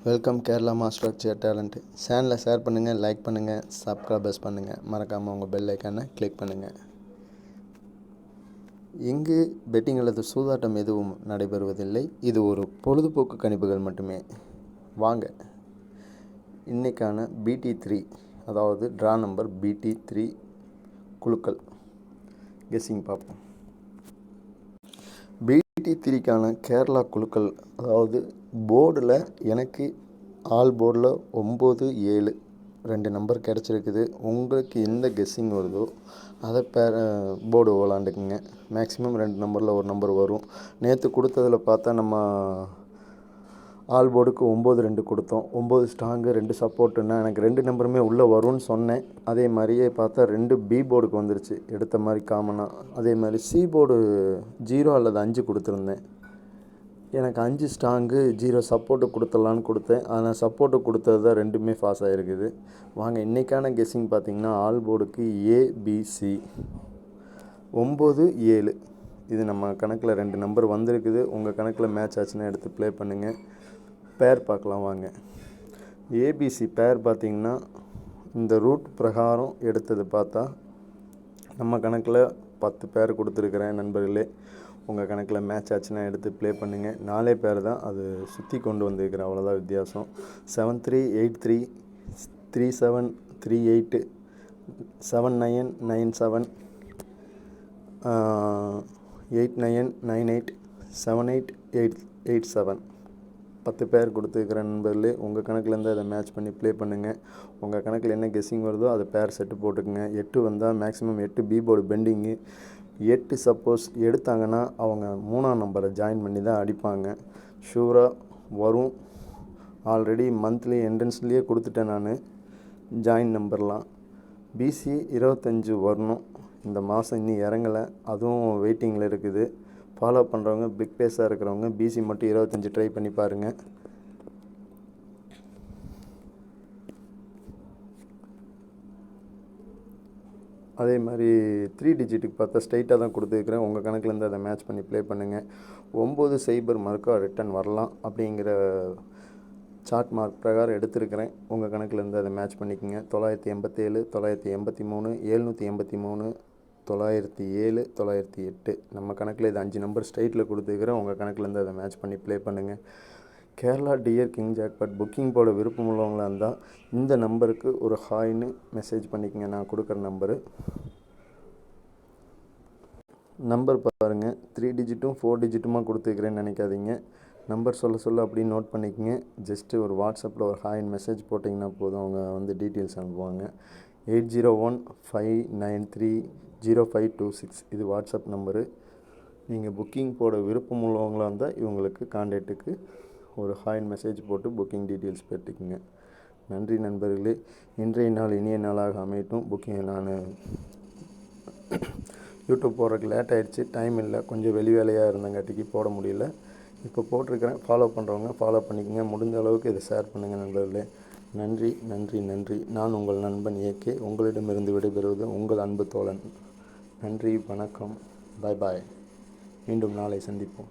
Welcome Kerala master of chair talent. சேனலை share பண்ணுங்கள், like பண்ணுங்கள், சப்ஸ்கிரைபர்ஸ் பண்ணுங்கள். மறக்காமல் உங்கள் பெல் ஐக்கானை கிளிக் பண்ணுங்கள். இங்கு பெட்டிங் அல்லது சூதாட்டம் எதுவும் நடைபெறுவதில்லை. இது ஒரு பொழுதுபோக்கு கணிப்புகள் மட்டுமே. வாங்க இன்றைக்கான BT3, அதாவது ட்ரா நம்பர் BT3 குழுக்கள் கெஸ்ஸிங் பார்ப்போம். BT3க்கான கேரளா குழுக்கள், அதாவது போர்டில் எனக்கு ஆல் போர்டில் 9, 7 2 நம்பர் கிடச்சிருக்குது. உங்களுக்கு எந்த கெஸ்ஸிங் வருதோ அதை போர்டு விளாண்டுக்குங்க. மேக்ஸிமம் 2 நம்பரில் ஒரு நம்பர் வரும். நேற்று கொடுத்ததில் பார்த்தா நம்ம ஆல் போர்டுக்கு 9, 2 கொடுத்தோம். 9 ஸ்ட்ராங்கு, 2 சப்போர்ட்டுன்னா எனக்கு 2 நம்பருமே உள்ளே வரும்னு சொன்னேன். அதே மாதிரியே பார்த்தா 2 B போர்டுக்கு வந்துருச்சு, எடுத்த மாதிரி காமனாக. அதே மாதிரி C போர்டு 0 அல்லது 5 கொடுத்துருந்தேன். எனக்கு 5 ஸ்ட்ராங்கு 0 சப்போர்ட்டு கொடுத்துடலான்னு கொடுத்தேன். ஆனால் சப்போர்ட்டு கொடுத்தது தான் 2மே பாஸ் ஆகிருக்குது. வாங்க இன்றைக்கான கெஸ்ஸிங் பார்த்திங்கன்னா ஆல் போர்டுக்கு ABC 9, 7 இது நம்ம கணக்கில் 2 நம்பர் வந்திருக்குது. உங்கள் கணக்கில் மேட்ச் ஆச்சுன்னா எடுத்து ப்ளே பண்ணுங்கள். பேர் பார்க்கலாம் வாங்க. ABC பேர் பார்த்திங்கன்னா இந்த ரூட் பிரகாரம் எடுத்தது பார்த்தா நம்ம கணக்கில் 10 பேர் கொடுத்துருக்குறேன் நண்பர்களே. உங்கள் கணக்கில் மேட்ச் ஆச்சுன்னா எடுத்து ப்ளே பண்ணுங்கள். 4 பேர் தான் அது சுற்றி கொண்டு வந்திருக்கிறேன், அவ்வளோதான் வித்தியாசம். 7-3, 8-3, 3-7, 3-8, 7-9, 9-7, 8-9, 9-8, 7-8, 8-7 10 பேர் கொடுத்துருக்குற நண்பர்களே. உங்கள் கணக்கிலேருந்து அதை மேட்ச் பண்ணி ப்ளே பண்ணுங்கள். உங்கள் கணக்கில் என்ன கெஸ்ஸிங் வருதோ அதை பேர் செட்டு போட்டுக்குங்க. 8 வந்தால் maximum 8 B board pending. 8 suppose எடுத்தாங்கன்னா அவங்க 3ஆம் நம்பரை ஜாயின் பண்ணி தான் அடிப்பாங்க. ஷூராக வரும். ஆல்ரெடி மந்த்லி என்ட்ரன்ஸ்லேயே கொடுத்துட்டேன் நான் ஜாயின் நம்பர்லாம். BC 25 வரணும். இந்த மாதம் இன்னும் இறங்கலை, அதுவும் வெயிட்டிங்கில் இருக்குது. ஃபாலோ பண்ணுறவங்க, பிக் பேஸாக இருக்கிறவங்க BC மட்டும் 25 ட்ரை பண்ணி பாருங்கள். அதே மாதிரி 3 டிஜிட்டுக்கு பார்த்தா ஸ்ட்ரைட்டாக தான் கொடுத்துருக்குறேன். உங்கள் கணக்கிலேருந்து அதை மேட்ச் பண்ணி ப்ளே பண்ணுங்கள். 9 மார்க்காக ரிட்டன் வரலாம் அப்படிங்கிற சார்ட் மார்க் பிரகாரம் எடுத்திருக்கிறேன். உங்கள் கணக்கிலேருந்து அதை மேட்ச் பண்ணிக்கோங்க. 987, 983, 783, 907, 908 நம்ம கணக்கில் இது 5 நம்பர் ஸ்ட்ரைட்டில் கொடுத்துருக்குறேன். உங்கள் கணக்கிலேருந்து அதை மேட்ச் பண்ணி ப்ளே பண்ணுங்கள். Kerala dear king jackpot booking போட விருப்பம் உள்ளவங்களாக இருந்தால் இந்த நம்பருக்கு ஒரு ஹாய்னு மெசேஜ் பண்ணிக்கங்க. நான் கொடுக்குற நம்பர் பாருங்கள். 3 டிஜிட்டும் 4 டிஜிட்டுமா கொடுத்துருக்குறேன்னு நினைக்காதீங்க. நம்பர் சொல்ல அப்படியே நோட் பண்ணிக்கங்க. ஜஸ்ட்டு ஒரு வாட்ஸ்அப்பில் ஒரு ஹாய்னு மெசேஜ் போட்டிங்கன்னா போதும், அவங்க டீட்டெயில்ஸ் அனுப்புவாங்க. 8015930526 இது வாட்ஸ்அப் நம்பரு. நீங்கள் புக்கிங் போட விருப்பம் உள்ளவங்களாக இருந்தால் இவங்களுக்கு கான்டாக்டுக்கு ஒரு ஹாய்னு மெசேஜ் போட்டு புக்கிங் டீட்டெயில்ஸ் பெற்றுக்குங்க. நன்றி நண்பர்களே. இன்றைய நாள் இனிய நாளாக அமையட்டும். புக்கிங் நான் யூடியூப் போடுறதுக்கு லேட் ஆகிடுச்சு, டைம் இல்லை, கொஞ்சம் வெளி வேலையாக இருந்தங்காட்டிக்கு போட முடியல. இப்போ போட்டிருக்கிறேன். ஃபாலோ பண்ணுறவங்க ஃபாலோ பண்ணிக்கோங்க. முடிஞ்ச அளவுக்கு இதை ஷேர் பண்ணுங்கள் நண்பர்களே. நன்றி நன்றி நன்றி. நான் உங்கள் நண்பன் AK. உங்களிடமிருந்து விடைபெறுவது உங்கள் அன்பு தோழன். நன்றி, வணக்கம், பாய் பாய். மீண்டும் நாளை சந்திப்போம்.